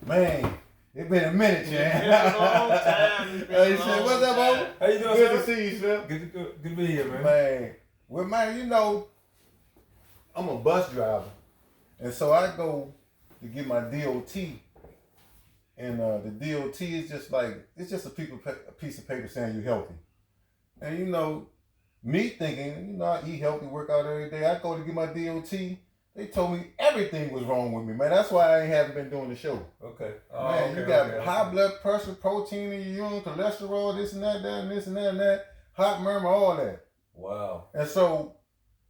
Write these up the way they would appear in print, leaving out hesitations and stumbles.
Man, it's been a minute, man. It's been a long time. Hey, shit, what's up, Bo? How you doing, Good sir? to see you, sir. Good to be here, man. Man, well, man, you know, I'm a bus driver, and so I go to get my DOT, and the DOT is just like it's just a piece of paper saying you're healthy, and you know, me thinking, you know, I eat healthy, work out every day. I go to get my DOT. They told me everything was wrong with me, man. That's why I haven't been doing the show. Okay. Man, okay, you got okay. high blood pressure, protein in your urine, cholesterol, this and that, and this and that, and that, hot murmur, all that. Wow. And so,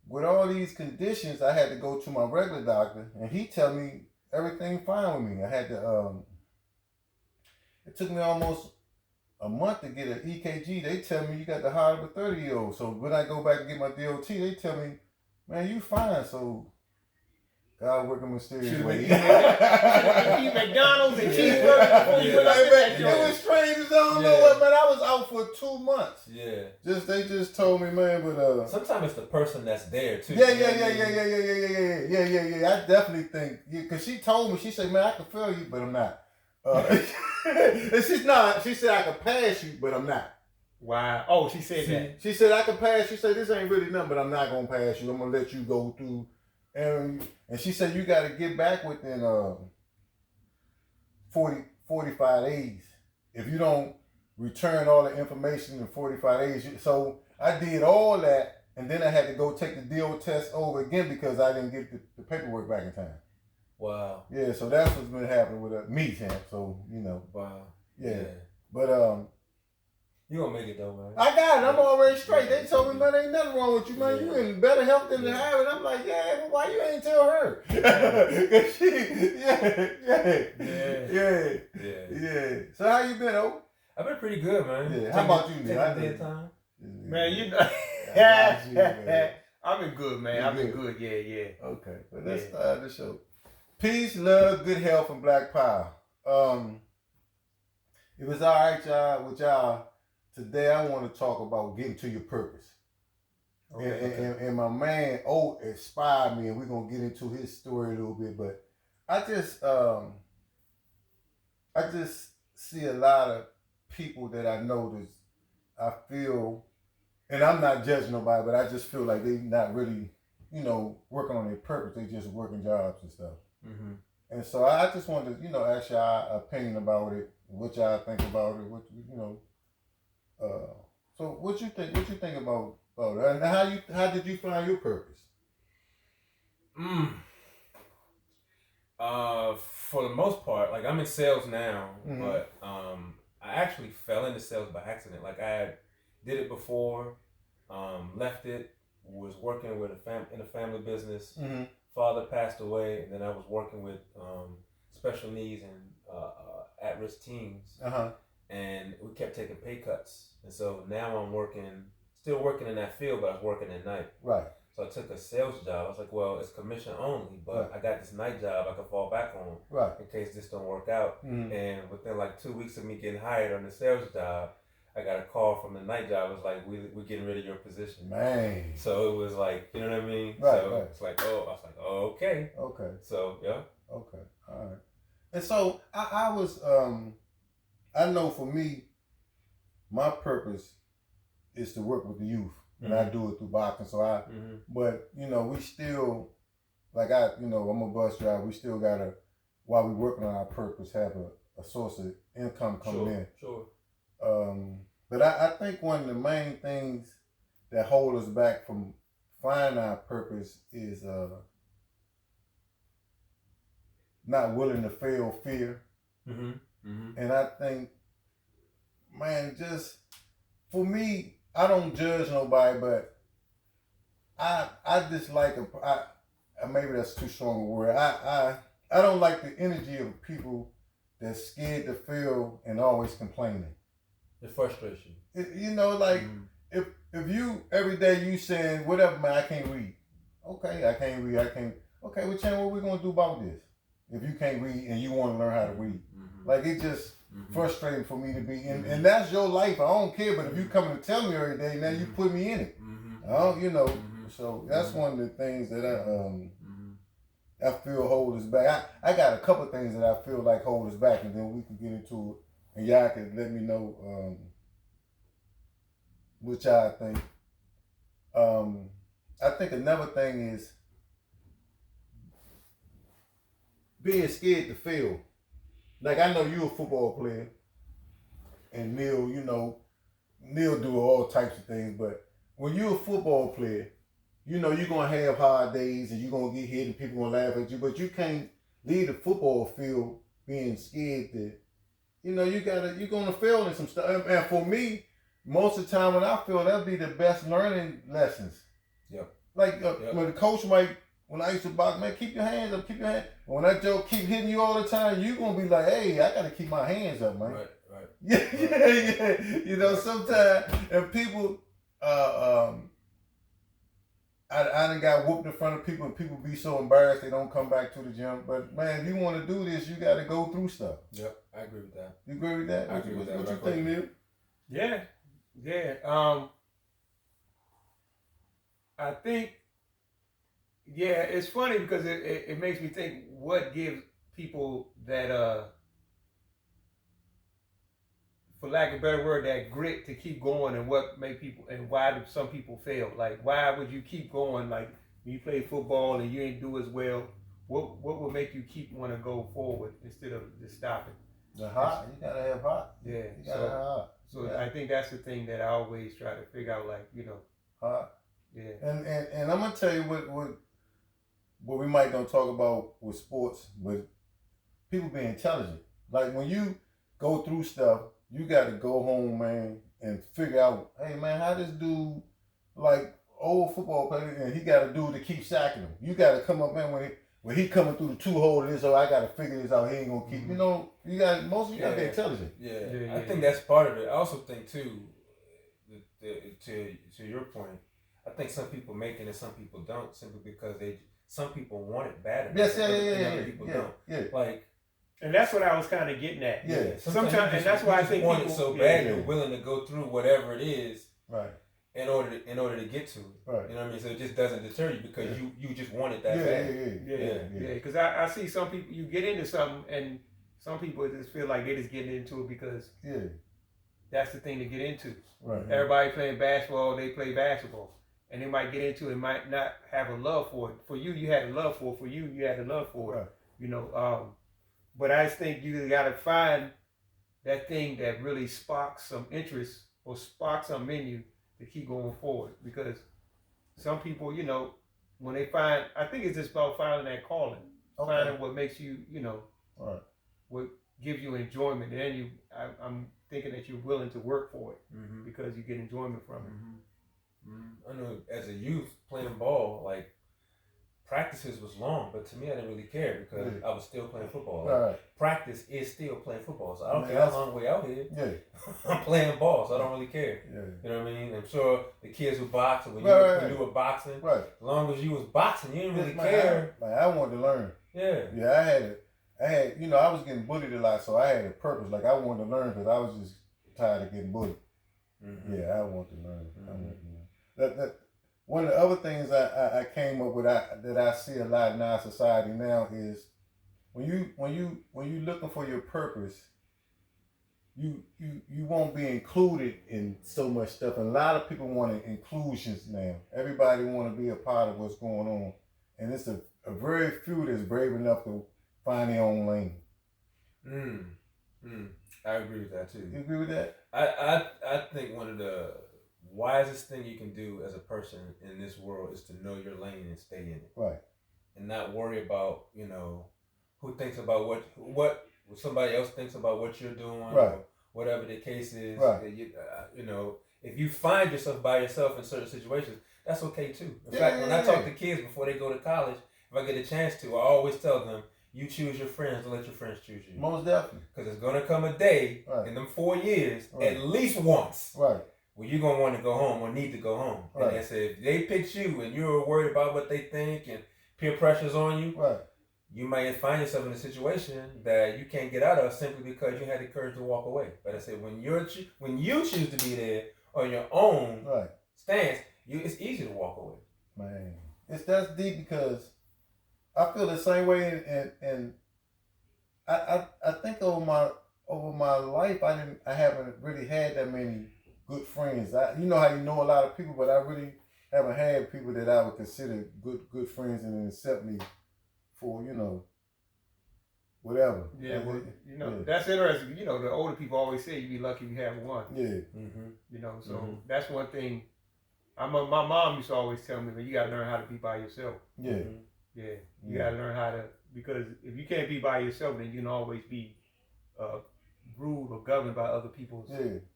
with all these conditions, I had to go to my regular doctor, and he tell me everything fine with me. I had to, it took me almost a month to get an EKG. They tell me you got the heart of a 30-year-old. So when I go back and get my DOT, they tell me, man, you fine. So God working mysterious ways. Eat McDonald's and cheeseburgers before you went up in that It joint. was strange as I don't know what, man. I was out for 2 months. Yeah. They just told me, man, but Sometimes it's the person that's there too. yeah. I definitely think, because she told me, she said, man, I can feel you, but I'm not. And she's not. She said I can pass you, but I'm not. Wow. Oh, she said that. She said I can pass. She said this ain't really nothing, but I'm not gonna pass you. I'm gonna let you go through. And she said you got to get back within 45 days. If you don't return all the information in 45 days, so I did all that, and then I had to go take the DO test over again because I didn't get the paperwork back in time. Wow. Yeah, so that's what's been happening with me, Champ. So you know. Wow. Yeah. But you gonna make it though, man. I got it. I'm already straight. They told me, man, ain't nothing wrong with you, man. You in better health than the average. I'm like, yeah, but why you ain't tell her? Cause she, yeah. So how you been, oh? I've been pretty good, man. Yeah. How about you, man? Taking time. Man, you know. I've been good, man. I've been good. Yeah. Okay, well, let's start the show. Peace, love, good health, and black power. If it's all right, y'all, with y'all, today I want to talk about getting to your purpose. Okay. And my man O inspired me, and we're gonna get into his story a little bit. But I just see a lot of people that I notice. I feel, and I'm not judging nobody, but I just feel like they not really, working on their purpose. They just working jobs and stuff. Mm-hmm. And so I just wanted to, ask y'all opinion about it, what y'all think about it, so what you think about it, and how did you find your purpose? For the most part, like I'm in sales now, Mm-hmm. but I actually fell into sales by accident. Like I did it before, left it, was working with in a family business. Mm-hmm. Father passed away, and then I was working with special needs and at-risk teens, and we kept taking pay cuts. And so now I'm still working in that field, but I was working at night. Right. So I took a sales job. I was like, well, it's commission only, but I got this night job I could fall back on in case this don't work out. Mm-hmm. And within like 2 weeks of me getting hired on the sales job, I got a call from the night job. It was like, we're getting rid of your position. Man. So it was like, you know what I mean? Right, so right. it's like, I was like, oh, okay. Okay. So, yeah. Okay. All right. And so I was, I know for me, my purpose is to work with the youth. And I do it through boxing. So but we still, like I'm a bus driver. We still gotta, while we working on our purpose, have a source of income coming in. Sure. But I think one of the main things that hold us back from finding our purpose is not willing to fail fear. Mm-hmm. Mm-hmm. And I think, man, just for me, I don't judge nobody, but I dislike maybe that's too strong a word. I don't like the energy of people that's scared to fail and always complaining. It frustrates you. If you every day you saying whatever, man, I can't read. Okay, I can't read. Okay, well, Chan, what we gonna do about this? If you can't read and you want to learn how to read, like it just frustrating for me to be in, and that's your life. I don't care, but if you coming to tell me every day, now you put me in it. So that's one of the things that I feel hold us back. I got a couple things that I feel like hold us back, and then we can get into it, and y'all can let me know what y'all think. I think another thing is being scared to fail. Like, I know you a football player, and Neil, Neil do all types of things, but when you're a football player, you're going to have hard days and you're going to get hit and people going to laugh at you, but you can't leave the football field being scared that, you're going to fail in some stuff. And for me, most of the time when I fail, that'll be the best learning lessons. Yep. Like when the coach when I used to box, man, keep your hands up, keep your hands. When that joke keep hitting you all the time, you're going to be like, hey, I got to keep my hands up, man. Right. Yeah. Sometimes, and people, I done got whooped in front of people and people be so embarrassed they don't come back to the gym. But man, if you want to do this, you got to go through stuff. Yep, I agree with that. You agree with that? I agree with that. What you think, Neil? Yeah. I think, it's funny because it makes me think what gives people that, for lack of a better word, that grit to keep going, and what make people, and why do some people fail? Like, why would you keep going? Like, when you play football and you ain't do as well, what would make you keep want to go forward instead of just stopping? The heart. You gotta have heart. Yeah. You gotta have heart. So yeah. I think that's the thing that I always try to figure out, like, heart. Yeah. And I'm gonna tell you what we might don't talk about with sports, but people being intelligent. Like, when you go through stuff, you got to go home, man, and figure out, hey, man, how this dude, like, old football player, and he got a dude to keep sacking him. You got to come up, man, when he coming through the two-hole of this, I got to figure this out. He ain't going to keep, you got to be intelligent. Yeah. I think that's part of it. I also think, too, to your point, I think some people make it and some people don't, simply because some people want it bad enough. Other people don't. Yeah. Like, and that's what I was kind of getting at. Yeah. Sometimes and that's why I think want people it so bad, you're willing to go through whatever it is, right, in order to get to it. Right. You know what I mean? So it just doesn't deter you because you just want it that bad. Yeah. Because I see some people, you get into something, and some people just feel like they just getting into it because that's the thing to get into. Right. Everybody playing basketball, they play basketball. And they might get into it, might not have a love for it. For you, you had a love for it. For you, you had a love for it. Right. But I just think you got to find that thing that really sparks some interest or sparks some in you to keep going forward. Because some people, when they find, I think it's just about finding that calling, finding what makes you, right, what gives you enjoyment. And then I'm thinking that you're willing to work for it because you get enjoyment from it. I know as a youth playing ball, like, practices was long, but to me I didn't really care because I was still playing football. Like, practice is still playing football, so I don't care how long we out here. I'm playing ball, so I don't really care. You know what I mean? I'm sure the kids who box, or when you were boxing, as long as you was boxing, you didn't really care. I wanted to learn. I had, I was getting bullied a lot, so I had a purpose. Like, I wanted to learn because I was just tired of getting bullied. I wanted to learn. That one of the other things I came up with that I see a lot in our society now is when you looking for your purpose, you won't be included in so much stuff. And a lot of people want inclusions now. Everybody want to be a part of what's going on, and it's a very few that's brave enough to find their own lane. I agree with that too. You agree with that? I think one of the wisest thing you can do as a person in this world is to know your lane and stay in it. Right. And not worry about, who thinks about what somebody else thinks about what you're doing, or whatever the case is. Right. If you find yourself by yourself in certain situations, that's okay too. In fact, when I talk to kids before they go to college, if I get a chance to, I always tell them, you choose your friends, don't let your friends choose you. Most definitely. Because it's going to come a day in them 4 years, at least once, where you're going to want to go home or need to go home. And they say, if they picked you and you're worried about what they think and peer pressure's on you, you might find yourself in a situation that you can't get out of simply because you had the courage to walk away. But I said, when you choose to be there on your own stance, it's easy to walk away. Man, that's deep because I feel the same way, and I think over my life, I haven't really had that many good friends. You know how you know a lot of people, but I really haven't had people that I would consider good friends and accept me for whatever. Yeah, well, that's interesting. You know, the older people always say you be lucky if you have one. Yeah. You know, so that's one thing. My mom used to always tell me, "Man, you gotta learn how to be by yourself." Yeah. Yeah, you gotta learn how to, because if you can't be by yourself, then you can always be ruled or governed by other people's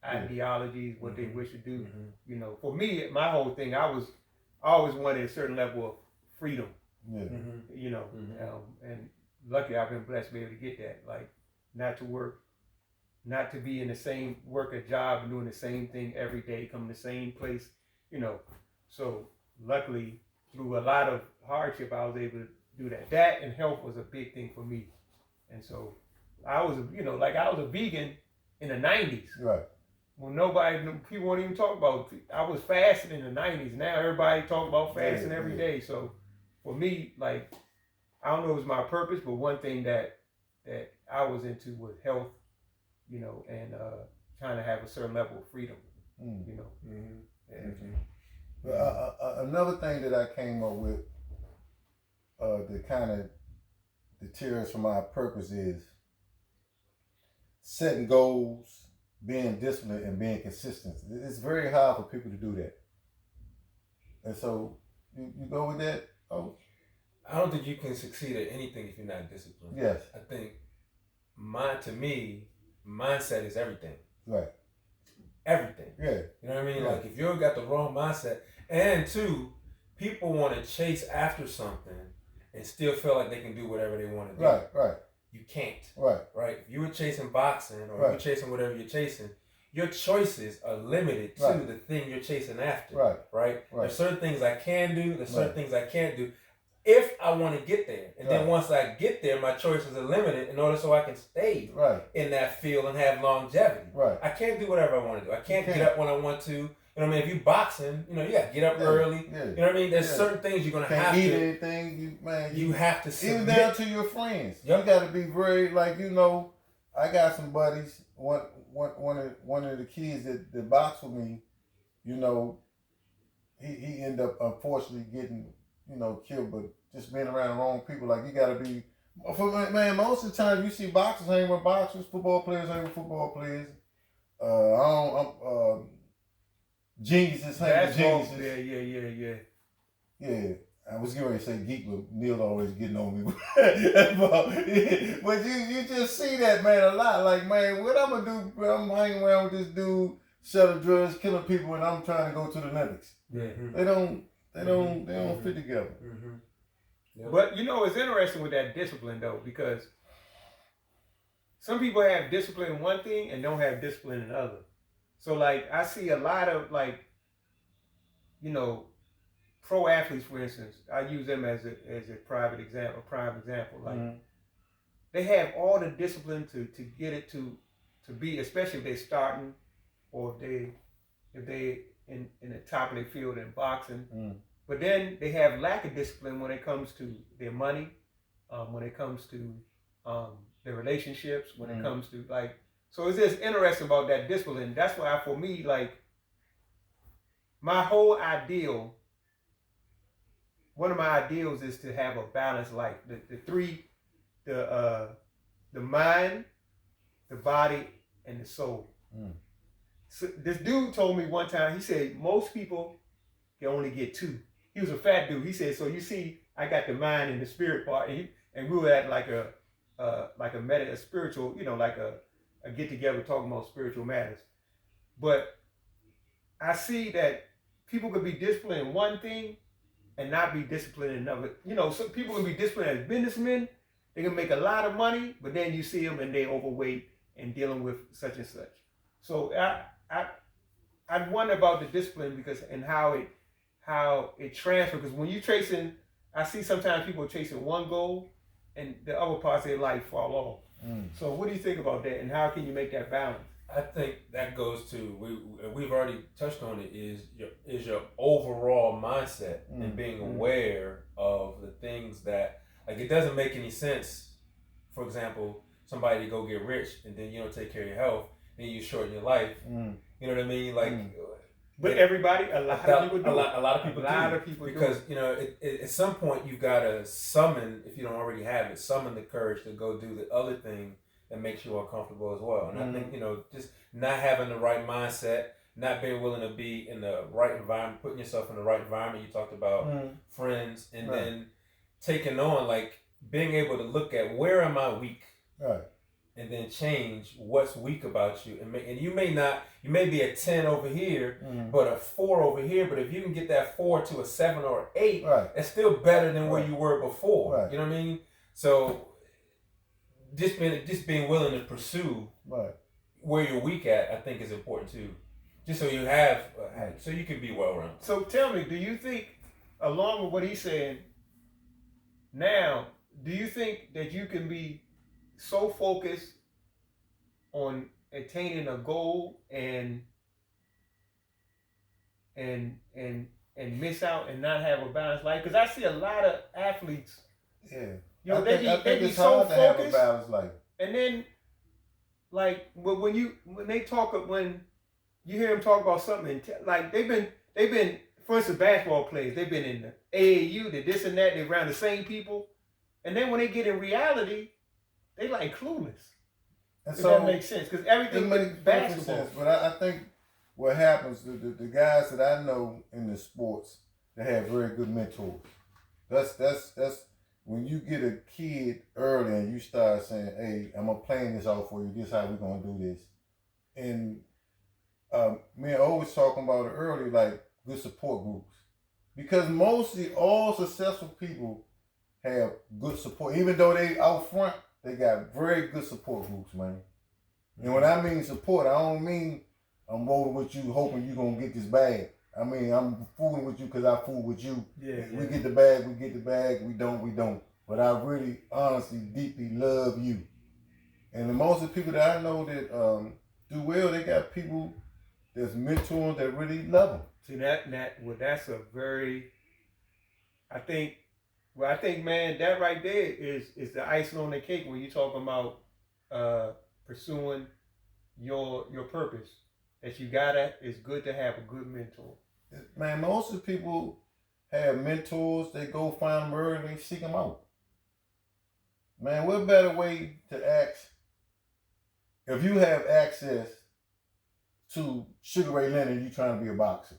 ideologies, what they wish to do. You know, for me, my whole thing, I always wanted a certain level of freedom. Yeah. You know, and luckily I've been blessed to be able to get that. Like, not to work, not to be in the same work a job and doing the same thing every day, coming to the same place. You know, so luckily through a lot of hardship, I was able to do that. That and health was a big thing for me, and so I was, I was a vegan in the 90s. Right. When people won't even talk about it. I was fasting in the 90s. Now everybody talk about fasting every day. So for me, like, I don't know if it was my purpose, but one thing that I was into was health, and trying to have a certain level of freedom, Another thing that I came up with that kind of deters from my purpose is setting goals, being disciplined, and being consistent. It's very hard for people to do that. And so, you go with that? Oh, I don't think you can succeed at anything if you're not disciplined. Yes. I think to me, mindset is everything. Right. Everything. Yeah. You know what I mean? Yeah. Like, if you've got the wrong mindset, and two, people want to chase after something and still feel like they can do whatever they want to do. Right. You can't. Right. If you were chasing boxing or you were chasing whatever you're chasing, your choices are limited to the thing you're chasing after. Right? There's certain things I can do, there's certain things I can't do if I want to get there. And then once I get there, my choices are limited in order so I can stay in that field and have longevity. I can't do whatever I want to do. I can't get up when I want to. You know what I mean? If you boxing, you got to get up early. Yeah. You know what I mean? There's certain things you're going to have to. Can't eat anything. You have to submit. Even down to your friends. Yep. You got to be very, I got some buddies. One of the kids that boxed with me, he ended up unfortunately getting, killed, but just being around the wrong people. Like, you got to be, most of the time you see boxers hang with boxers, football players hang with football players. Geniuses hang with geniuses. Yeah. I was getting ready to say geek, but Neil always getting on me. But you just see that, man, a lot. Like, man, what I'm gonna do? I'm hanging around with this dude, selling drugs, killing people, and I'm trying to go to the Olympics. Yeah. They don't fit together. Yep. But it's interesting with that discipline though, because some people have discipline in one thing and don't have discipline in other. So, like, I see a lot of, pro athletes, for instance. I use them as a prime example. Like, they have all the discipline to get it to be, especially if they're starting or if they in the top of their field in boxing. But then they have lack of discipline when it comes to their money, when it comes to their relationships, when it comes to, so it's just interesting about that discipline. That's why, for me, my whole ideal, one of my ideals is to have a balanced life. The three, the mind, the body, and the soul. So this dude told me one time, he said, most people can only get two. He was a fat dude. He said, so you see, I got the mind and the spirit part, and we were at a spiritual, like a get together talking about spiritual matters. But I see that people could be disciplined in one thing and not be disciplined in another. Some people can be disciplined as businessmen. They can make a lot of money, but then you see them and they overweight and dealing with such and such. So I wonder about the discipline and how it transfers. Because when you're chasing, I see sometimes people are chasing one goal and the other parts of their life fall off. So what do you think about that, and how can you make that balance? I think that goes to, we've already touched on it, is your overall mindset and being aware of the things that Like, it doesn't make any sense, for example, somebody to go get rich and then you don't take care of your health, then you shorten your life. You know what I mean? Like, but everybody, a lot of people do. A lot of people do. Because, you know, at some point you've got to summon, if you don't already have it, summon the courage to go do the other thing that makes you uncomfortable as well. And I think, you know, just not having the right mindset, not being willing to be in the right environment, putting yourself in the right environment. You talked about friends, and then taking on, like, being able to look at where am I weak, and then change what's weak about you. And you may be a 10 over here, but a 4 over here. But if you can get that 4 to a 7 or an 8, that's still better than where you were before. You know what I mean? So just being willing to pursue where you're weak at, I think, is important too. Just so you have, so you can be well-rounded. So tell me, do you think, along with what he's saying now, do you think that you can be so focused on attaining a goal and miss out and not have a balanced life? Because I see a lot of athletes. Yeah. You know, they be so focused. Have a balanced life. And then, like, when you hear them talk about something, like they've been, for instance, basketball players, they've been in the AAU, they this and that, they around the same people, and then when they get in reality, they like clueless. And if so that makes sense, because everything is basketball. Sense, but I think what happens, the guys that I know in the sports, they have very good mentors. That's when you get a kid early and you start saying, "Hey, I'm gonna plan this out for you. This is how we're gonna do this." And me and O was talking about it earlier, like good support groups, because mostly all successful people have good support. Even though they out front, they got very good support groups, man. And when I mean support, I don't mean I'm rolling with you hoping you're gonna get this bag. I mean, I'm fooling with you because I fool with you. We get the bag, we get the bag. We don't. But I really, honestly, deeply love you. And the most of the people that I know that do well, they got people that's mentoring that really love them. See, that's a very, I think, man, that right there is the icing on the cake when you're talking about pursuing your purpose. That it's good to have a good mentor. Man, most of the people have mentors. They go find them early and they seek them out. Man, what better way to ask if you have access to Sugar Ray Leonard and you trying to be a boxer?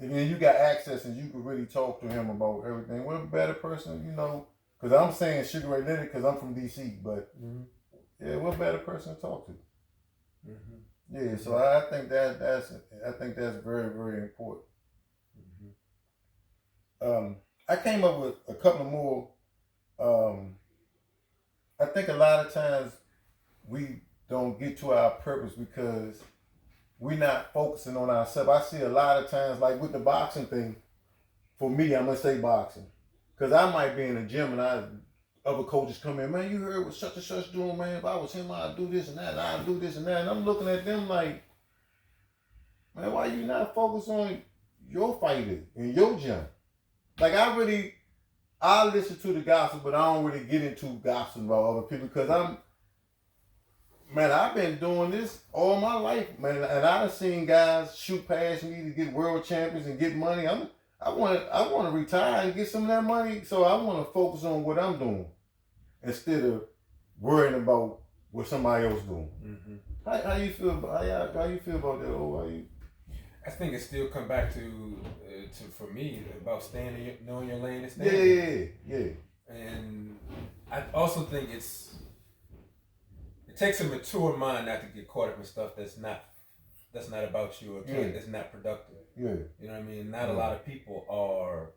And then you got access and you can really talk to him about everything. What a better person, you know? Because I'm saying Sugar Ray Leonard because I'm from D.C., but yeah, what better person to talk to? Yeah, so I think that's very, very important. I came up with a couple more. I think a lot of times we don't get to our purpose because we're not focusing on ourselves. I see a lot of times, like with the boxing thing, for me, I'm going to say boxing. Because I might be in the gym and other coaches come in, man, you heard what such and such doing, man. If I was him, I'd do this and that, I'd do this and that. And I'm looking at them like, man, why you not focus on your fighter and your gym? Like, I listen to the gossip, but I don't really get into gossip about other people because I've been doing this all my life, man. And I've seen guys shoot past me to get world champions and get money. I want to retire and get some of that money, so I want to focus on what I'm doing instead of worrying about what somebody else doing. How you feel about how you feel about that? Oh, I think it still come back to for me about knowing your lane and staying. Yeah. And I also think it takes a mature mind not to get caught up in stuff that's not about you or that's not productive. Yeah. You know what I mean? Not a lot of people are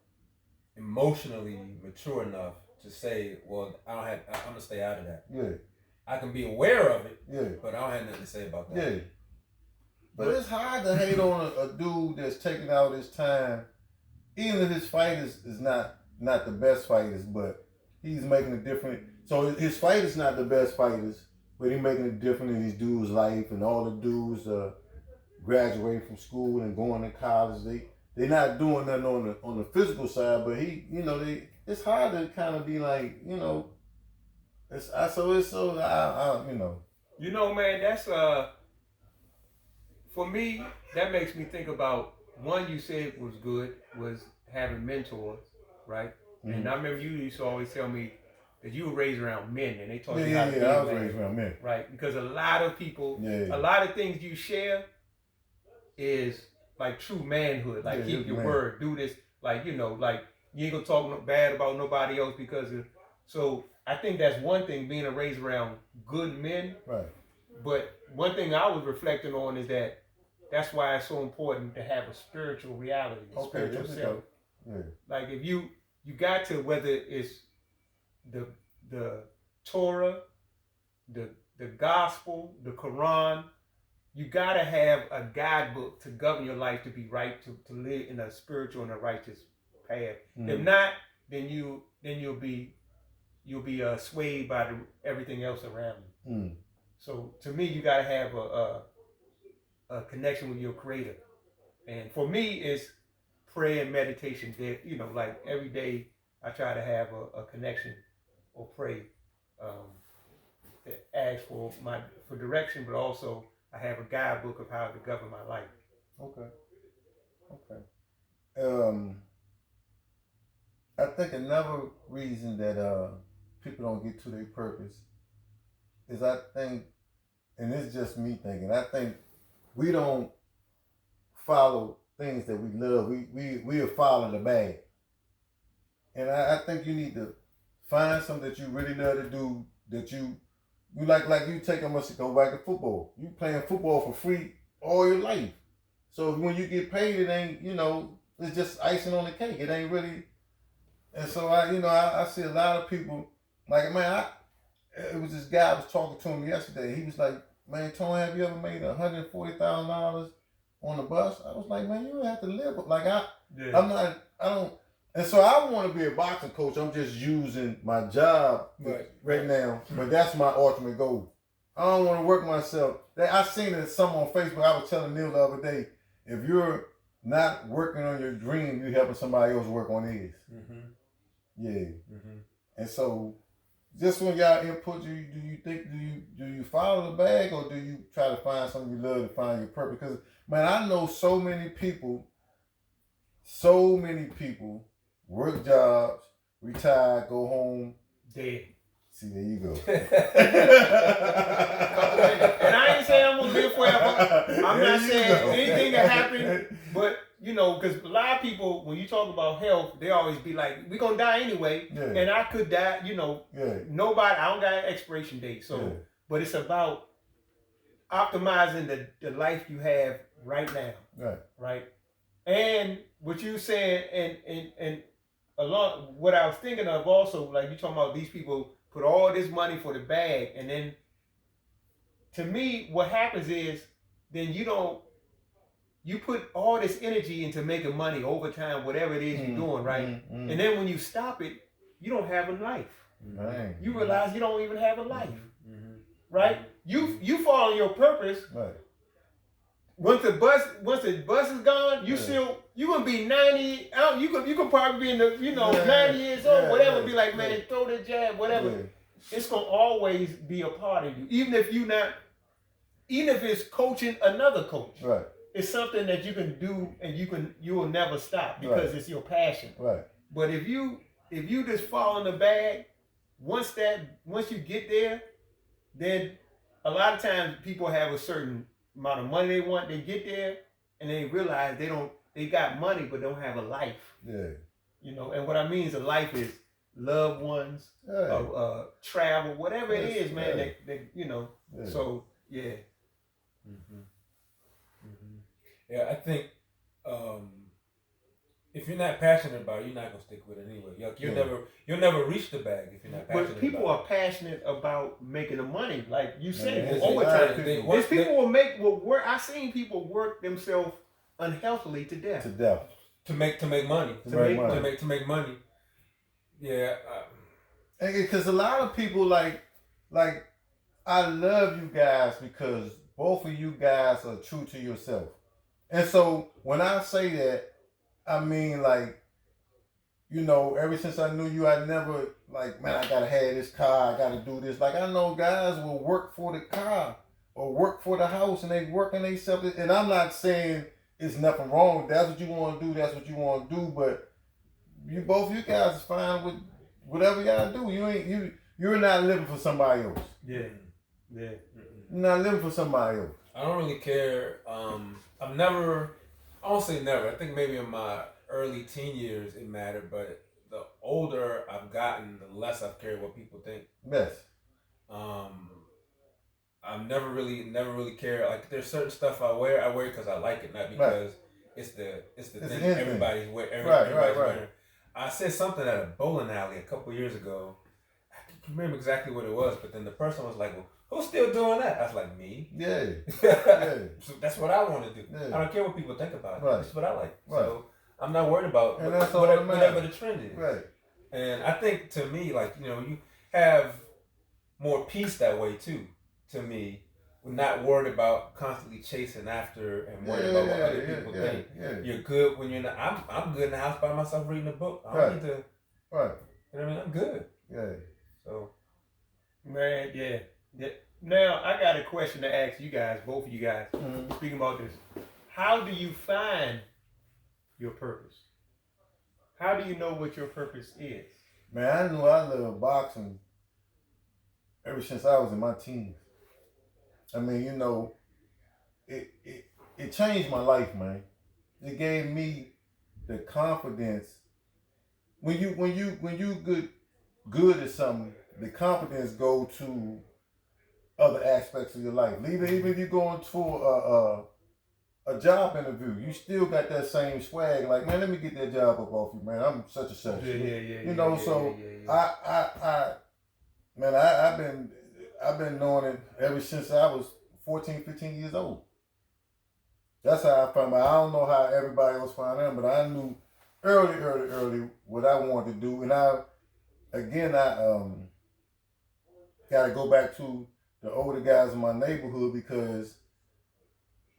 emotionally mature enough to say, well, I'm gonna stay out of that. Yeah. I can be aware of it, yeah, but I don't have nothing to say about that. Yeah. But it's hard to hate on a dude that's taking out his time, even if his fighters is not the best fighters, but he's making a difference. So his fighters not the best fighters, but he's making a difference in these dudes' life, and all the dudes graduating from school and going to college. they're not doing nothing on the physical side, but it's hard to kind of be like, You know, man, that's for me, that makes me think about one you said was good was having mentors, right? Mm-hmm. And I remember you used to always tell me that you were raised around men, and they taught you how to be I was raised around men, right? Because a lot of people, a lot of things you share is like true manhood, like keep your word, do this, like like you ain't gonna talk bad about nobody else because of. So I think that's one thing, being raised around good men, right? But one thing I was reflecting on is that's why it's so important to have a spiritual reality, spiritual self. Yeah. Like if you got to, whether it's the Torah, the gospel, the Quran, you gotta have a guidebook to govern your life to be right, to live in a spiritual and a righteous path. If not, then you'll be swayed by everything else around you. So to me, you gotta have a connection with your Creator, and for me, it's prayer and meditation. That like every day, I try to have a connection or pray, to ask for direction, but also I have a guidebook of how to govern my life. Okay. I think another reason that people don't get to their purpose is, I think, and it's just me thinking, I think we don't follow things that we love. We are following the bag. And I think you need to find something that you really love to do, that you like you take us to go back to football. You playing football for free all your life. So when you get paid, it ain't, it's just icing on the cake. It ain't really. And so I see a lot of people, like, man, it was this guy I was talking to him yesterday. He was like, man, Tony, have you ever made $140,000 on the bus? I was like, man, you have to live. Like, I don't. And so I want to be a boxing coach. I'm just using my job right now. But that's my ultimate goal. I don't want to work myself. I seen it some on Facebook. I was telling Neil the other day, if you're not working on your dream, you're helping somebody else work on theirs. Mm-hmm. Yeah. Mm-hmm. And so, just when y'all input, do you follow the bag, or do you try to find something you love to find your purpose? Because, man, I know so many people work jobs, retire, go home, dead. See, there you go. And I ain't saying I'm gonna live forever. I'm not saying anything can happen, but because a lot of people, when you talk about health, they always be like, "We gonna die anyway," and I could die. Nobody. I don't got an expiration date. So, but it's about optimizing the life you have right now. Right. And what you saying, and along what I was thinking of also, like you talking about these people put all this money for the bag, and then to me, what happens is then you put all this energy into making money over time, whatever it is you're doing, right? And then when you stop it, you don't have a life. Right. You realize you don't even have a life, right? You follow your purpose. Right. Once the bus is gone, you gonna be 90. You could probably be in the 90 years old, whatever. Be like, man, throw the jab, whatever. Yeah. It's gonna always be a part of you, even if it's coaching another coach. Right. It's something that you can do, and you will never stop because it's your passion. Right. But if you just fall in the bag, once you get there, then a lot of times people have a certain amount of money they want, they get there, and they realize they got money but don't have a life. Yeah. And what I mean is a life is loved ones, travel, whatever it is, man. So yeah. Mm-hmm. Mm-hmm. Yeah, I think if you're not passionate about it, you're not gonna stick with it anyway. You'll never reach the bag if you're not passionate. But people are passionate about making the money, like you said, overtime. There's people will work. I seen people work themselves unhealthily to death. To make money. To make money. Yeah. Because a lot of people like I love you guys because both of you guys are true to yourself. And so when I say that, I mean, like, you know, ever since I knew you, I never, like, man, I gotta have this car, I gotta do this. Like, I know guys will work for the car or work for the house, and they work and they sell it. And I'm not saying it's nothing wrong with that's what you want to do, that's what you want to do, but you guys is fine with whatever y'all do. You're not living for somebody else. Yeah. Yeah. You're not living for somebody else. I don't really care. I've never, I won't say never. I think maybe in my early teen years it mattered, but the older I've gotten, the less I've cared what people think. Yes. I've never really cared. Like, there's certain stuff I wear because I like it, not because it's the thing everybody's wearing. Wearing. I said something at a bowling alley a couple years ago. I can't remember exactly what it was, but then the person was like, "Well, who's still doing that?" I was like, "Me." Yeah. So that's what I want to do. Yeah. I don't care what people think about it. Right. That's what I like. Right. So I'm not worried about whatever the trend is. Right. And I think, to me, like, you know, you have more peace that way too. To me, we're not worried about constantly chasing after and worried about what other people think. Yeah. You're good when you're not. I'm good in the house by myself reading a book. I don't need to. Right. You know what I mean? I'm good. Yeah. So, man, yeah. Now I got a question to ask you guys, both of you guys. Mm-hmm. Speaking about this, how do you find your purpose? How do you know what your purpose is? Man, I knew I loved boxing ever since I was in my teens. I mean, you know, it changed my life, man. It gave me the confidence. When you good at something, the confidence go to other aspects of your life. Even if you're going to a job interview, you still got that same swag. Like, man, let me get that job up off you, man. I'm such and such. I've been knowing it ever since I was 14, 15 years old. That's how I found out. I don't know how everybody else found out, but I knew early what I wanted to do. And I got to go back to the older guys in my neighborhood, because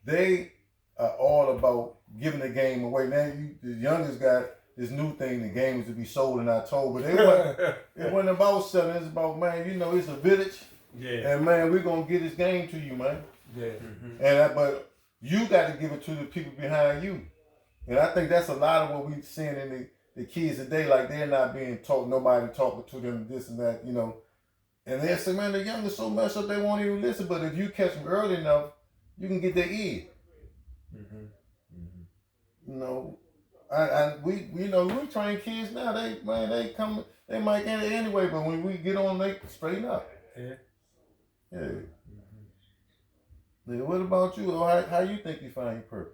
they are all about giving the game away. Now, the youngest got this new thing, the game is to be sold and not told. But it wasn't about selling. It's about, man, you know, it's a village. Yeah. And, man, we're going to get this game to you, man. Yeah. Mm-hmm. But you got to give it to the people behind you. And I think that's a lot of what we're seeing in the kids today. Like, they're not being taught, nobody talking to them, this and that, you know. And they say, man, the young are so messed up they won't even listen. But if you catch them early enough, you can get their ear. Mm-hmm. Mm-hmm. You know, we train kids now. They might get it anyway, but when we get on, they straighten up. Yeah. Yeah. Mm-hmm. Yeah. What about you? How you think you find your purpose?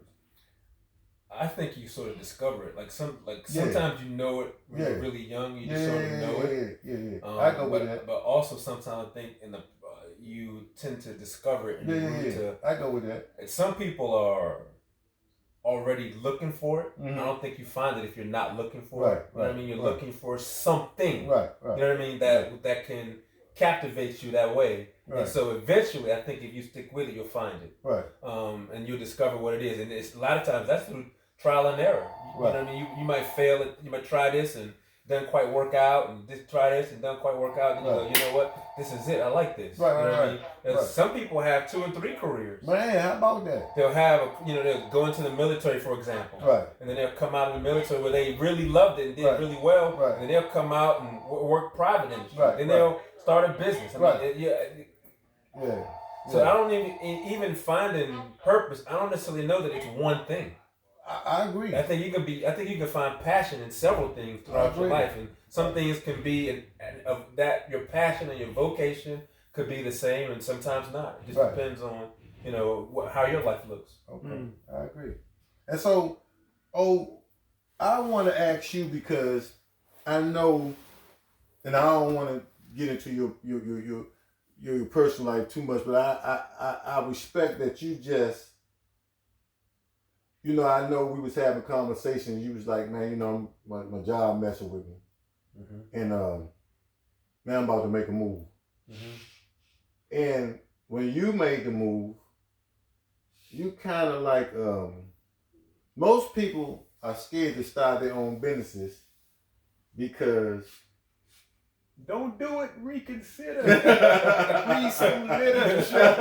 I think you sort of discover it. Sometimes you know it when you're really young. You just sort of know it. Yeah. I go with that. But also sometimes I think you tend to discover it. And I go with that. Some people are already looking for it. Mm-hmm. I don't think you find it if you're not looking for it. You know what I mean? You're looking for something. Right. You know what I mean? That can captivate you that way. Right. And so eventually, I think if you stick with it, you'll find it. Right. And you'll discover what it is. And it's a lot of times that's through trial and error. Right. You know what I mean? You might fail it. You might try this and doesn't quite work out, and try this and doesn't quite work out. And you go, you know what? This is it. I like this. Right. You know what I mean? Some people have 2 and 3 careers. Man, how about that? They'll have, they'll go into the military, for example. Right. And then they'll come out of the military where they really loved it and did really well. Right. And then they'll come out and work private industry. Right. Then they'll start a business. Yeah. So I don't even finding purpose. I don't necessarily know that it's one thing. I agree. I think you can find passion in several things throughout your life, and some things can be that your passion and your vocation could be the same, and sometimes not. It just depends on how your life looks. Okay, I agree. And so, I want to ask you, because I know, and I don't want to get into your personal life too much, but I respect that you just. I know we was having conversations. You was like, man, my job messing with me. Mm-hmm. And, man, I'm about to make a move. Mm-hmm. And when you made the move, you kind of like, most people, are scared to start their own businesses because don't do it. Reconsider. Read some literature.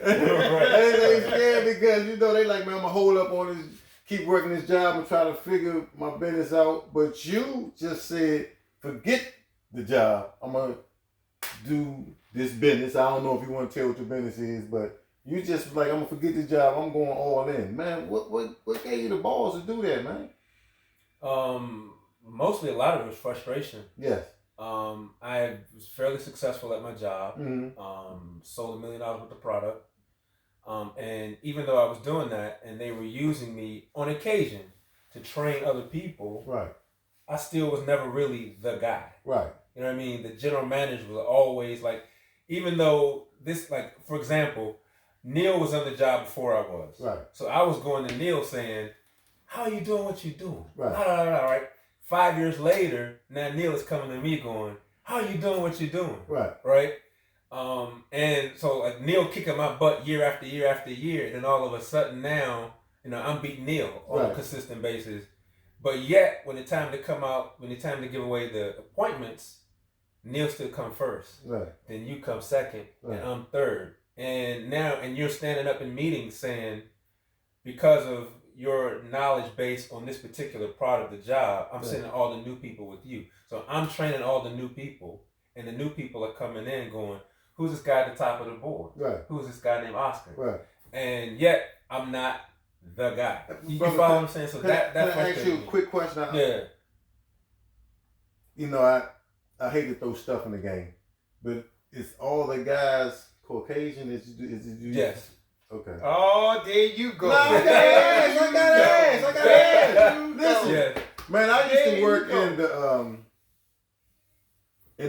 They scared because they like, man, I'm gonna hold up on this, keep working this job and try to figure my business out. But you just said, forget the job. I'm gonna do this business. I don't know if you want to tell what your business is, but you just like, I'm gonna forget the job. I'm going all in, man. What gave you the balls to do that, man? Mostly a lot of it was frustration. Yes. I was fairly successful at my job. Mm-hmm. Sold $1 million worth of product. And even though I was doing that, and they were using me on occasion to train other people, right, I still was never really the guy. Right. You know what I mean? The general manager was always like, even though this, like, for example, Neil was on the job before I was. Right. So I was going to Neil saying, how are you doing what you're doing? Right. Right. 5 years later, now Neil is coming to me going, how are you doing what you're doing? Right. Right? And so like Neil kicking my butt year after year after year, and then all of a sudden now, I'm beating Neil on a consistent basis. But yet, when it's time to come out, when it's time to give away the appointments, Neil still come first. Right. Then you come second, and I'm third. And you're standing up in meetings saying, because of your knowledge base on this particular part of the job, I'm sending all the new people with you. So I'm training all the new people, and the new people are coming in going, who's this guy at the top of the board? Right. Who's this guy named Oscar? Right. And yet, I'm not the guy. You follow what I'm saying? So that can I ask you a quick question? Yeah. I hate to throw stuff in the game, but is all the guys Caucasian? Is you? Yes. Okay. Oh, there you go. No, I gotta ask. Listen, man, I used to work in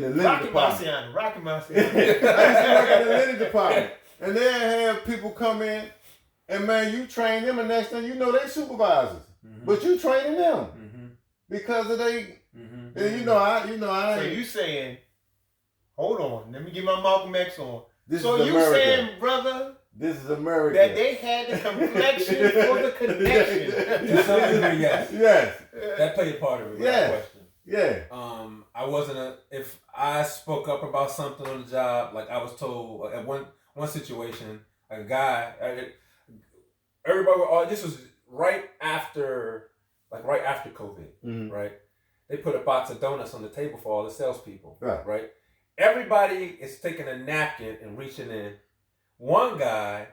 the linen department. Rocky Marciano. I used to work in the linen department, and they have people come in, and man, you train them, and next thing you know, they supervisors, but you training them because of they. And I. So you saying, hold on, let me get my Malcolm X on. This so is you America. Saying, brother, this is America, that they had the complexion for the connection. To some degree, yes. Yes. That played a part of it. Yeah. Question. Yeah. I wasn't if I spoke up about something on the job, like I was told at one situation, a guy, everybody. This was right after COVID, right? They put a box of donuts on the table for all the salespeople, right? Everybody is taking a napkin and reaching in. One guy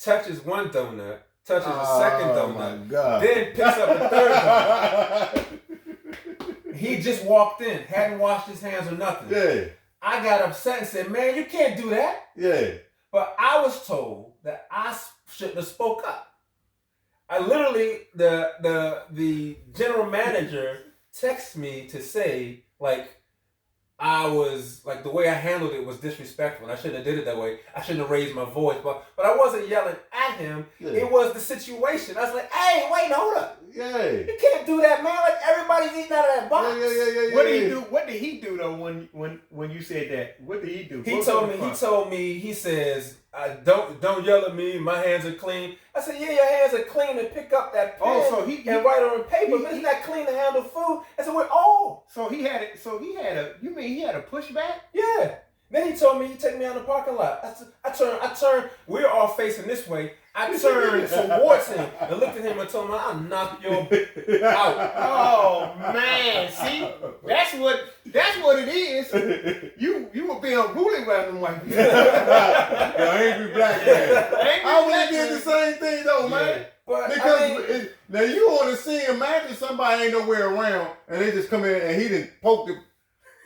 touches one donut, touches a second donut, then picks up the third donut. He just walked in, hadn't washed his hands or nothing. Yeah. I got upset and said, man, you can't do that. Yeah. But I was told that I shouldn't have spoke up. I literally, the general manager texted me to say, like, I was, like, the way I handled it was disrespectful. And I shouldn't have did it that way. I shouldn't have raised my voice. But I wasn't yelling at him. Yeah. It was the situation. I was like, hey, wait, hold up. Yeah. You can't do that, man. Like, everybody's eating out of that box. Yeah. What did he do? What did he do, though, when you said that? What did he do? He told me, he says, don't yell at me. My hands are clean. I said, yeah, your hands are clean to pick up that pen and write on paper, but it's not clean to handle food. I said, we're all. So he had a pushback? Yeah. Then he told me he'd take me out in the parking lot. I turned, we're all facing this way. I turned towards him and looked at him and told him, I'll knock your out. Oh man, see? That's what it is. You were being unruly around them white people. Angry black man. I would have did the same thing though, man. But because now you want to see, imagine somebody ain't nowhere around and they just come in and he didn't poke the.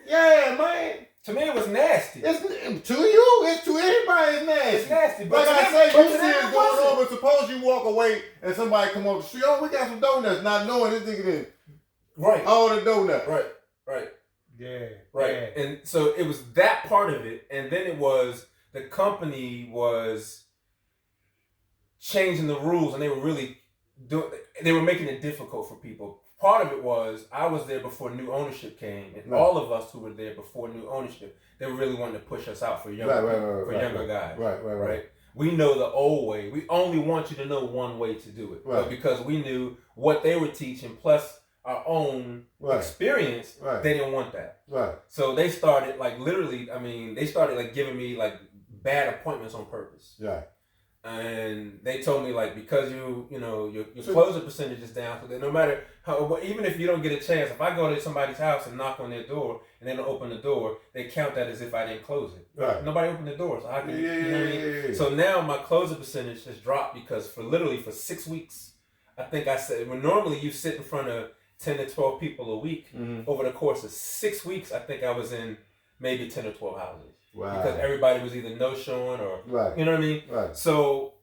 Yeah, man. To me, it was nasty. It's to you. It's to everybody. It's nasty. It's nasty. But like I say, you see it going on, but suppose you walk away and somebody come off the street. Oh, we got some donuts, not knowing this nigga did. Right. All the donuts. Right. Yeah. Right. Yeah. And so it was that part of it, and then it was the company was changing the rules, and they were making it difficult for people. Part of it was I was there before new ownership came, and all of us who were there before new ownership, they really wanted to push us out for younger guys. Right. we know the old way. We only want you to know one way to do it. Right. But because we knew what they were teaching plus our own experience, they didn't want that. Right. So they started they started giving me bad appointments on purpose. Right. And they told me because your closing percentage is down, so that no matter how, even if you don't get a chance, if I go to somebody's house and knock on their door and they don't open the door, they count that as if I didn't close it. Right. Nobody opened the door, so how can you know what I mean? Yeah. So now my closing percentage has dropped because for 6 weeks, I think I said when normally you sit in front of 10 to 12 people a week, over the course of 6 weeks, I think I was in maybe 10 or 12 houses. Wow. Because everybody was either no showing or you know what I mean. Right. So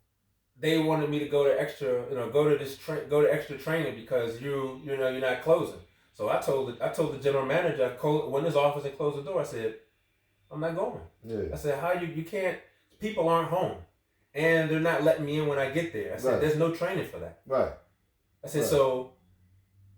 they wanted me to go to extra, go to extra training because you're not closing. So I told the general manager, I went in his office and closed the door. I said, I'm not going. Yeah. I said, how you can't? People aren't home, and they're not letting me in when I get there. I said, there's no training for that. Right. I said, so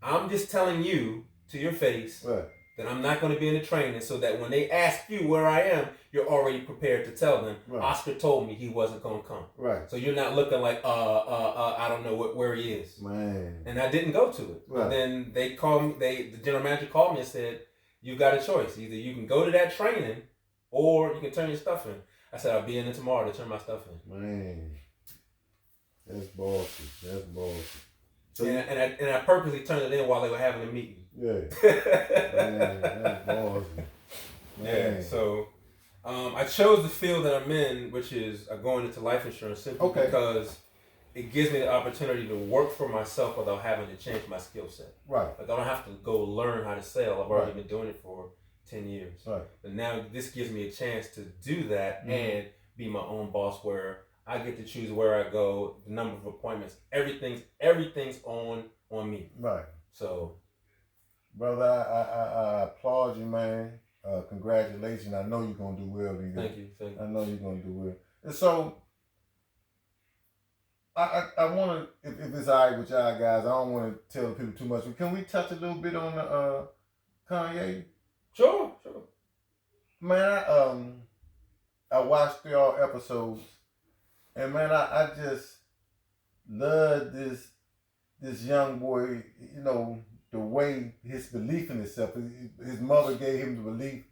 I'm just telling you to your face. Right. That I'm not going to be in the training, so that when they ask you where I am, you're already prepared to tell them. Right. Oscar told me he wasn't going to come. Right. So you're not looking like I don't know where he is. Man. And I didn't go to it. Right. And then they called me. The general manager called me and said, "You've got a choice. Either you can go to that training, or you can turn your stuff in." I said, "I'll be in there tomorrow to turn my stuff in." Man, that's bossy. That's bossy. So and I purposely turned it in while they were having a meeting. Yeah. Man, that's bossy. Man. Yeah. So I chose the field that I'm in, which is going into life insurance, simply because it gives me the opportunity to work for myself without having to change my skill set. Right. I don't have to go learn how to sell. I've already been doing it for 10 years. Right. But now this gives me a chance to do that and be my own boss, where I get to choose where I go, the number of appointments, everything's on me. Right. So, brother, I applaud you, man. Congratulations. I know you're gonna do well. Thank you. I know you're gonna do well. And so I want to, if it's all right with y'all guys, I don't want to tell people too much, but can we touch a little bit on the Kanye? Sure. Man, I watched 3 all episodes, and man, I just love this young boy. The way his belief in himself. His mother gave him the belief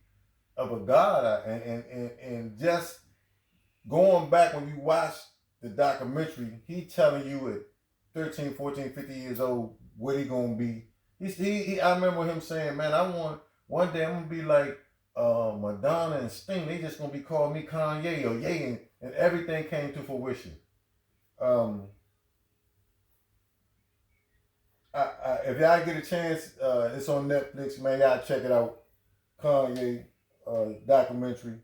of a God, and just going back when you watch the documentary, he telling you at 13, 14, 50 years old what he gonna be. I remember him saying, man, I want one day I'm gonna be like Madonna and Sting. They just gonna be calling me Kanye or Ye, and everything came to fruition. If y'all get a chance, it's on Netflix, man. Y'all check it out. Kanye documentary.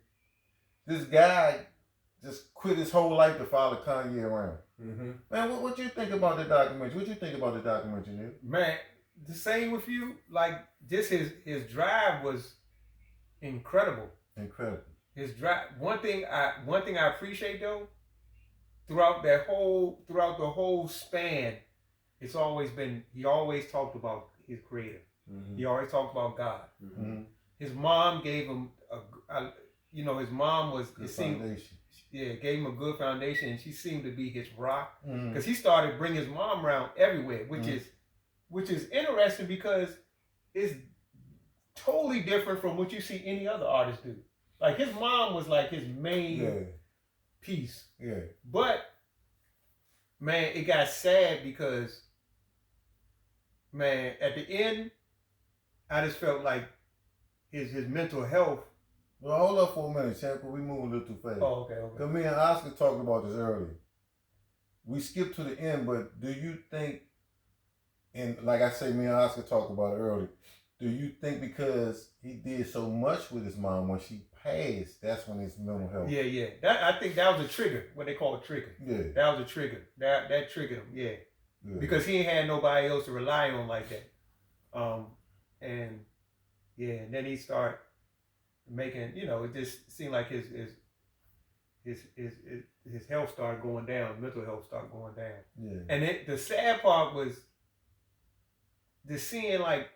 This guy just quit his whole life to follow Kanye around. Mm-hmm. Man, what you think about the documentary? What you think about the documentary, Neil? Man, the same with you. Like, just his drive was incredible. Incredible. His drive. One thing I appreciate though, throughout the whole span, it's always been, he always talked about his creator. Mm-hmm. He always talked about God. Mm-hmm. His mom gave him his mom was good foundation. Gave him a good foundation, and she seemed to be his rock, because he started bringing his mom around everywhere, which is interesting because it's totally different from what you see any other artist do. Like, his mom was like his main piece. Yeah. But man, it got sad because, man, at the end, I just felt like his mental health. Well, hold up for a minute, champ. We moving a little too fast. Oh, okay. Because me and Oscar talked about this earlier. We skipped to the end, but do you think, and like I say, me and Oscar talked about it earlier, do you think because he did so much with his mom, when she passed, that's when his mental health? Yeah. I think that was a trigger, what they call a trigger. Yeah. That was a trigger. That triggered him, yeah. Because he ain't had nobody else to rely on like that. And then he started making, it just seemed like his health started going down, mental health started going down. Yeah. And the sad part was the seeing, like,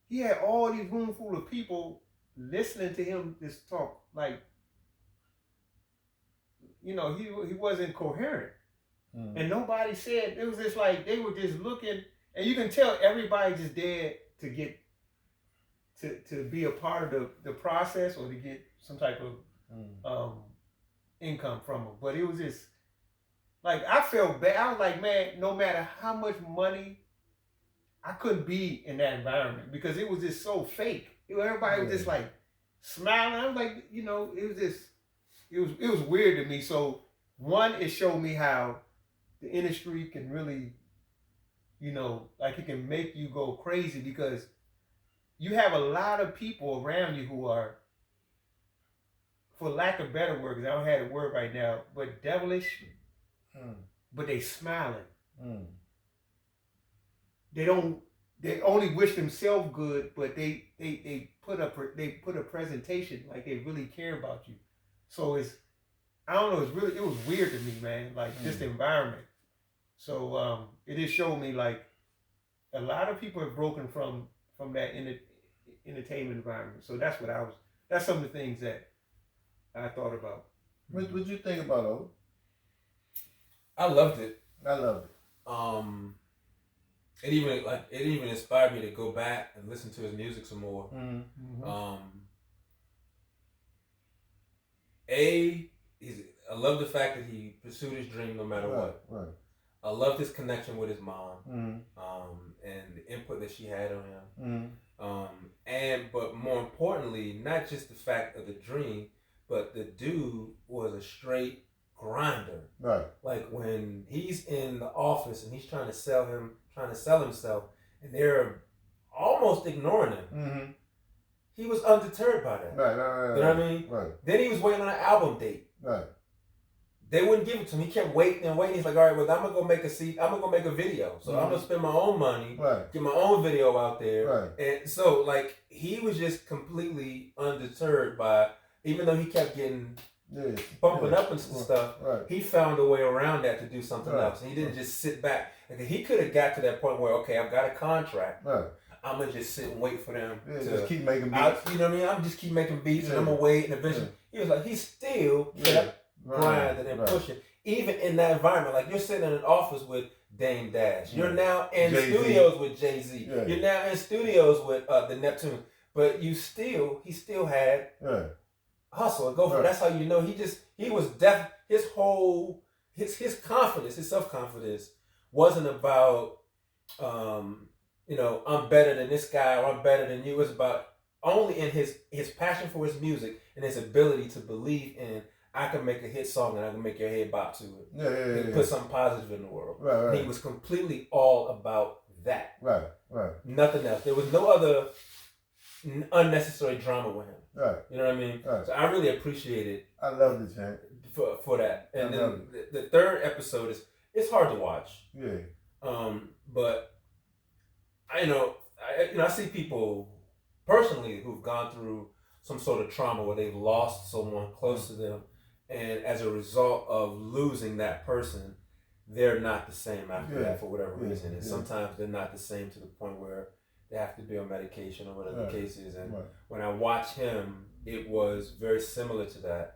he had all these room full of people listening to him just talk, like, you know, he wasn't coherent. And nobody said, it was just like they were just looking, and you can tell everybody just there to get to be a part of the process or to get some type of income from them. But it was just like I felt bad. I was like, man, no matter how much money, I couldn't be in that environment because it was just so fake. Everybody was just like smiling. I was like, you know, it was just it was weird to me. So one, it showed me how the industry can really, you know, like it can make you go crazy because you have a lot of people around you who are, for lack of better words, I don't have a word right now, but devilish, but they smiling. They only wish themselves good, but they put a presentation like they really care about you. So I don't know, it was weird to me, man, like just the environment. So it just showed me like a lot of people have broken from that entertainment environment. So that's some of the things that I thought about. What would you think about it? I loved it. I loved it. It even inspired me to go back and listen to his music some more. I love the fact that he pursued his dream no matter what. Right. I loved his connection with his mom, and the input that she had on him. But more importantly, not just the fact of the dream, but the dude was a straight grinder. Right. Like when he's in the office and he's trying to sell himself, and they're almost ignoring him. He was undeterred by that. Right. You know what I mean? Right. Then he was waiting on an album date. Right. They wouldn't give it to him. He kept waiting and waiting. He's like, all right, well, I'm gonna go make a video. So I'm gonna spend my own money, get my own video out there. Right. And so like he was just completely undeterred by, even though he kept getting bumping up and stuff, he found a way around that to do something else. And he didn't just sit back. Like, he could have got to that point where, okay, I've got a contract. I'm gonna just sit and wait for them to just keep making beats. You know what I mean? I'm just keep making beats and I'm gonna wait, and eventually he was like, he still kept grinding and pushing, even in that environment. Like you're sitting in an office with Dame Dash. You're now in studios with Jay-Z. You're now in studios with the Neptune. But he still had hustle and go for it. That's how you know he was deaf. His whole his confidence, his self-confidence wasn't about I'm better than this guy or I'm better than you. It was about only in his passion for his music and his ability to believe in, I can make a hit song and I can make your head bop to it. Put something positive in the world. Right. He was completely all about that. Right. Nothing else. There was no other unnecessary drama with him. Right. You know what I mean? Right. So I really appreciated. I love it, man. For that. And then the third episode it's hard to watch. Yeah. But I see people personally who've gone through some sort of trauma where they've lost someone close to them, and as a result of losing that person, they're not the same after that for whatever reason. And sometimes they're not the same to the point where they have to be on medication or whatever the case is. And when I watched him, it was very similar to that.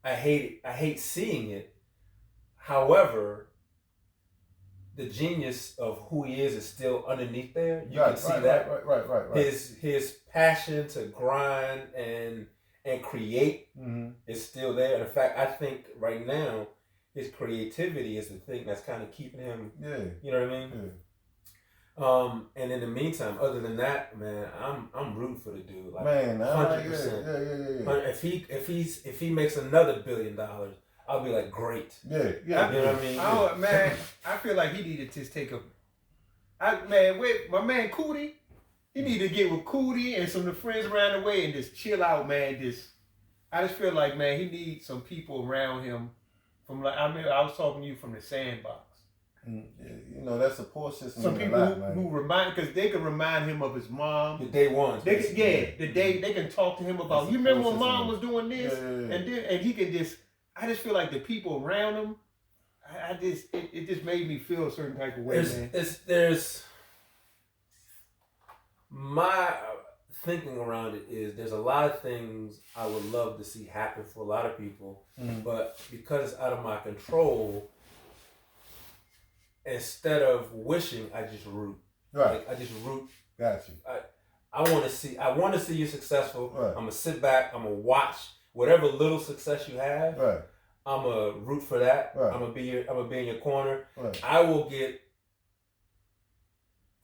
I hate seeing it. However, the genius of who he is still underneath there. You can see that. Right. His passion to grind and create is still there. And in fact, I think right now his creativity is the thing that's kind of keeping him. Yeah. You know what I mean? Yeah. And in the meantime, other than that, man, I'm rooting for the dude. Like, man, 100%. Yeah. If he makes another $1 billion, I'll be like, great. Yeah. You know what I mean? Oh, man, I feel like he needed to take with my man Cootie, he needed to get with Cootie and some of the friends around the way and just chill out, man. I just feel like, man, he needs some people around him I was talking to you from the Sandbox. That support system. Some people who remind, because they can remind him of his mom. The day ones. They can talk to him about, you remember when mom was doing this? And he can just, I just feel like the people around him, it just made me feel a certain type of way, man. There's my thinking around it is there's a lot of things I would love to see happen for a lot of people, but because it's out of my control, instead of wishing, I just root. Right. Like, I just root. Got you. I want to see you successful. Right. I'm gonna sit back. I'm gonna watch whatever little success you have. Right. I'm gonna root for that. Right. I'm gonna be in your corner. Right. I will get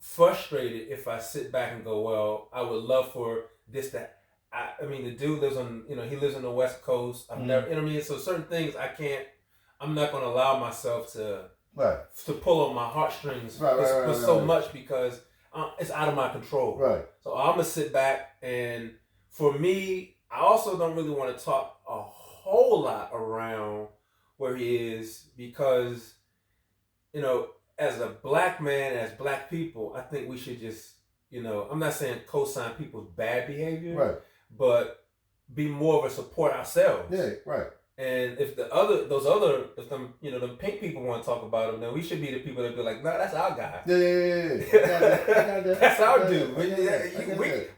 frustrated if I sit back and go, well, I would love for this, that. I mean, the dude lives on, he lives on the West Coast. I've never, you know what I mean? So certain things I'm not going to allow myself to pull on my heartstrings for so much because it's out of my control. Right. So I'm going to sit back, and for me, I also don't really want to talk a whole lot around where he is because, as a black man, as black people, I think we should just, I'm not saying co-sign people's bad behavior, right, but be more of a support ourselves. Yeah, right. And if them pink people want to talk about him, then we should be the people that be like, no, that's our guy. Yeah. I got that. That's our dude.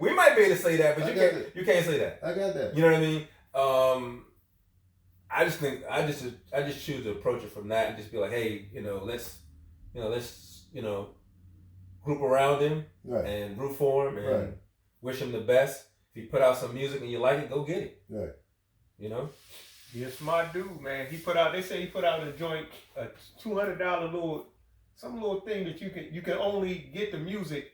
We might be able to say that, but you can't say that. I got that. You know what I mean? I just choose to approach it from that and just be like, hey, let's group around him and root for him and wish him the best. If he put out some music and you like it, go get it. Right. He's a smart dude, man. They say he put out a joint, a $200 little thing that you can only get the music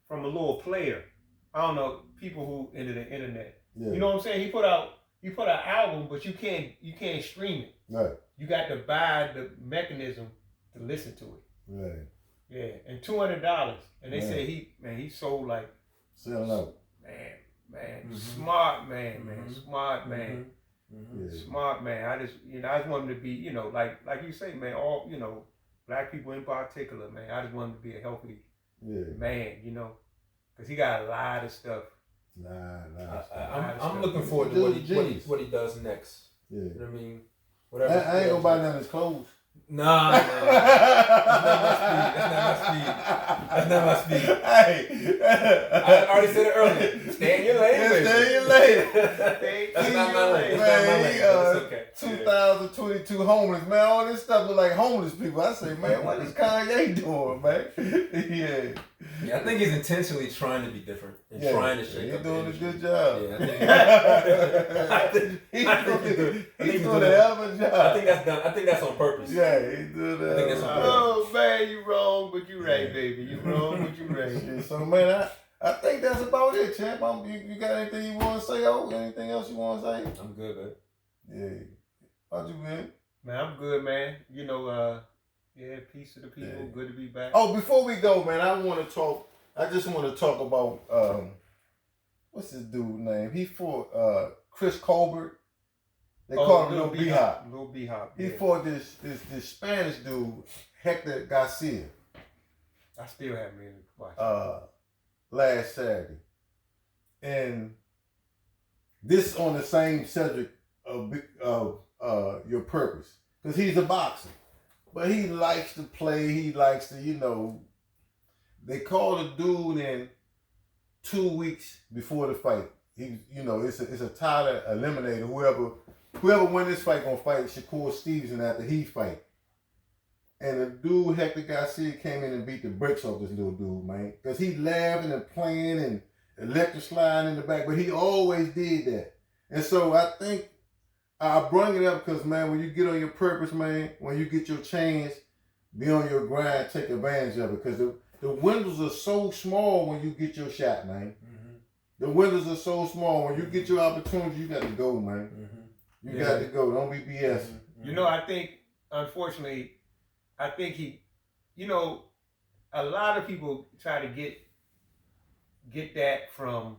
from a little player. I don't know, people who into the internet. Yeah. You know what I'm saying? He put out an album, but you can't stream it. Right. You got to buy the mechanism to listen to it. Right. Yeah, and $200, and they say he sold like selling out. Man, smart man, smart man, smart man. I just want him to be, like you say, man. All black people in particular, man. I just want him to be a healthy man, because he got a lot of stuff. I'm looking forward to what he does next. Yeah. You know what I mean? Whatever. I ain't gonna buy none of his clothes. Nah. That's not my speed. Hey. I already said it earlier. Stay in your lane, baby. Stay in your lane. That's not my lane. Man, it's okay. 2022 homeless, man. All this stuff look like homeless people. I say, man, what is Kanye doing, man? Yeah, I think he's intentionally trying to be different and trying to shake up. He's doing a good job. He's doing a hell of a job. I think that's done. I think that's on purpose. Yeah, he's doing that. I think that's on purpose. Oh man, you wrong, but you right, baby. You wrong, but you right. So man, I think that's about it, champ. You got anything you want to say? Anything else you want to say? I'm good, man. Yeah. How'd you been? Man, I'm good, man. Peace to the people. Yeah. Good to be back. Oh, before we go, man, I just want to talk about what's this dude's name? He fought Chris Colbert. They call him Lil B-Hop. Lil B-Hop. He fought this Spanish dude, Hector Garcia. I still haven't been watching. Last Saturday. And this on the same subject of your purpose. Because he's a boxer. But he likes to play. He likes to, they call the dude in 2 weeks before the fight. It's a title eliminator. Whoever win this fight gonna fight Shakur Stevenson after he fight. And the dude Hector Garcia came in and beat the bricks off this little dude, man. Because he laughing and playing and electric sliding in the back, but he always did that. And so I think I bring it up because, man, when you get on your purpose, man, when you get your chance, be on your grind, take advantage of it. Because the windows are so small when you get your shot, man. Mm-hmm. The windows are so small. When you get your opportunity, you got to go, man. Mm-hmm. You got to go. Don't be BS. Mm-hmm. I think, unfortunately, a lot of people try to get that from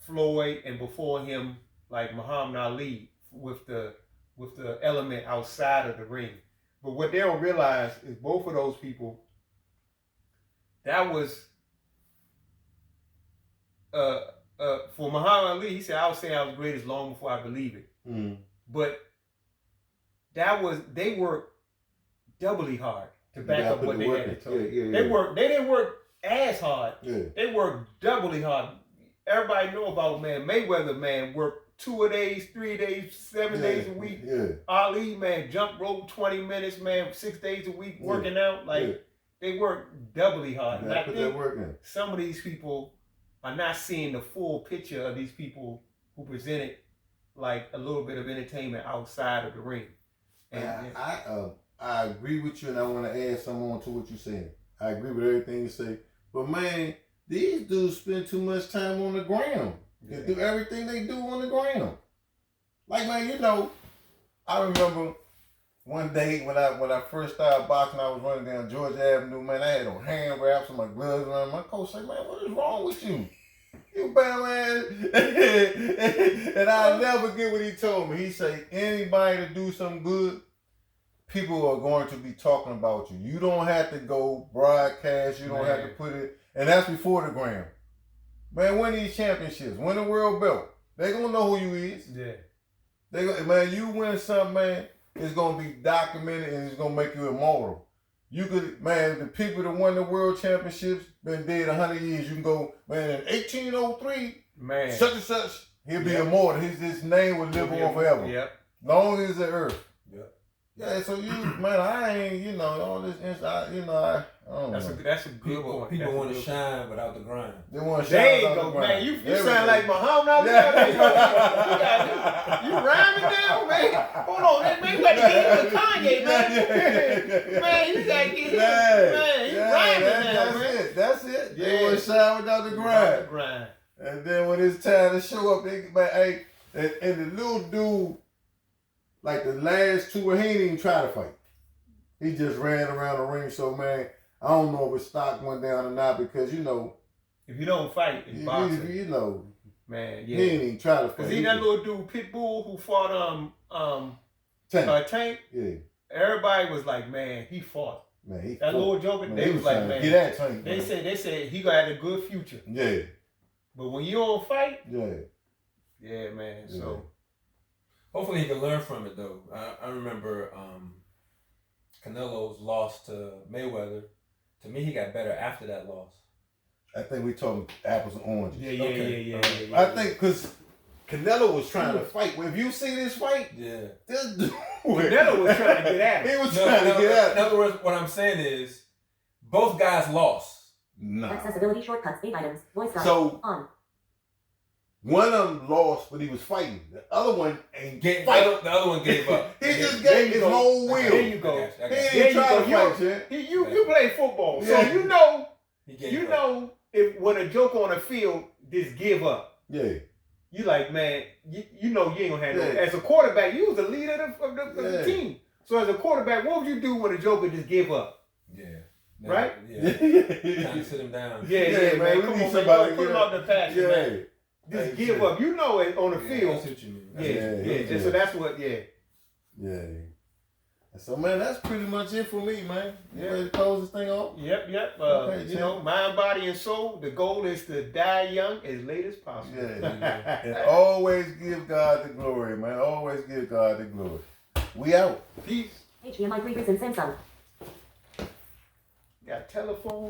Floyd and before him, like Muhammad Ali, with the element outside of the ring. But what they don't realize is both of those people, that was for Muhammad Ali, he said, I was saying I was greatest long before I believe it. Mm. But they worked doubly hard to back up what they had to tell. They didn't work as hard. Yeah. They worked doubly hard. everybody know about, man, Mayweather, man, worked 2 days, 3 days, 7 days a week. Yeah. Ali, man, jump rope 20 minutes, man, 6 days a week working out. Like, they work doubly hard. And I think some of these people are not seeing the full picture of these people who presented like a little bit of entertainment outside of the ring. And I agree with you, and I want to add something on to what you're saying. I agree with everything you say. But, man, these dudes spend too much time on the ground. They do everything they do on the ground. Like, man, you know, I remember one day when I first started boxing, I was running down Georgia Avenue, man. I had on hand wraps and my gloves around. My coach said, man, what is wrong with you? You bad, man. And I'll never forget what he told me. He said, anybody to do something good, people are going to be talking about you. You don't have to go broadcast. You don't have to put it. And that's before the gram. Man, win these championships. Win the world belt. They going to know who you is. Yeah. Man, you win something, man, it's going to be documented and it's going to make you immortal. You could, man, the people that won the world championships been dead 100 years. You can go, man, in 1803, man, such and such, he'll be immortal. His name will live on forever. Yep. Long as the earth. Yep. Yeah, so you, man, I ain't, you know, all this, you know, I don't know. That's a good one. People want to shine without the grind. They want to shine without the grind. Man, you sound like Muhammad out there. You rhyming now, man. Hold on, man, you got to get into Kanye, man. Man, you got to get him. Man, you rhyming now, man. That's it. They want to shine without the grind. And then when it's time to show up, they, man, hey, and the little dude, like the last two, he ain't even try to fight. He just ran around the ring. So, man, I don't know if his stock went down or not because, you know. If you don't fight in boxing. You know. Man, He ain't even try to fight. Cause he that little dude, Pitbull, who fought Tank. Yeah. Everybody was like, man, he fought. Man, he that fought. Little joker, man, they was like, man. Get at Tank. They said he gonna have a good future. Yeah. But when you don't fight, yeah, man. Yeah. So hopefully he can learn from it though. I remember Canelo's loss to Mayweather. To me, he got better after that loss. I think we talking apples and oranges. Yeah. I think because Canelo was trying to fight. Well, if you see this fight, this dude, Canelo was trying to get at him. He was trying to get at him. In other words, what I'm saying is, both guys lost. No. Accessibility shortcuts, 8 items. Voice so on. One of them lost, but he was fighting. The other one ain't fighting. The other one gave up. He just gave his whole will. There you go. He ain't trying to fight, you play football, so you know if when a joke on the field, just give up. Yeah. You like, man, you know you ain't gonna have no. As a quarterback, you was the leader of the team. So as a quarterback, what would you do when a joker just give up? Yeah. Right? Yeah. Trying to sit him down. Yeah, man. Come on, man. Put him out the passion, man. Just give up. You know it on the field. That's what you mean. Yeah. So that's what, Yeah. So, man, that's pretty much it for me, man. You ready to close this thing off? Yep. You know, mind, body, and soul, the goal is to die young as late as possible. Yeah. And always give God the glory, man. Always give God the glory. We out. Peace. HDMI 3 and Samsung. Got telephone.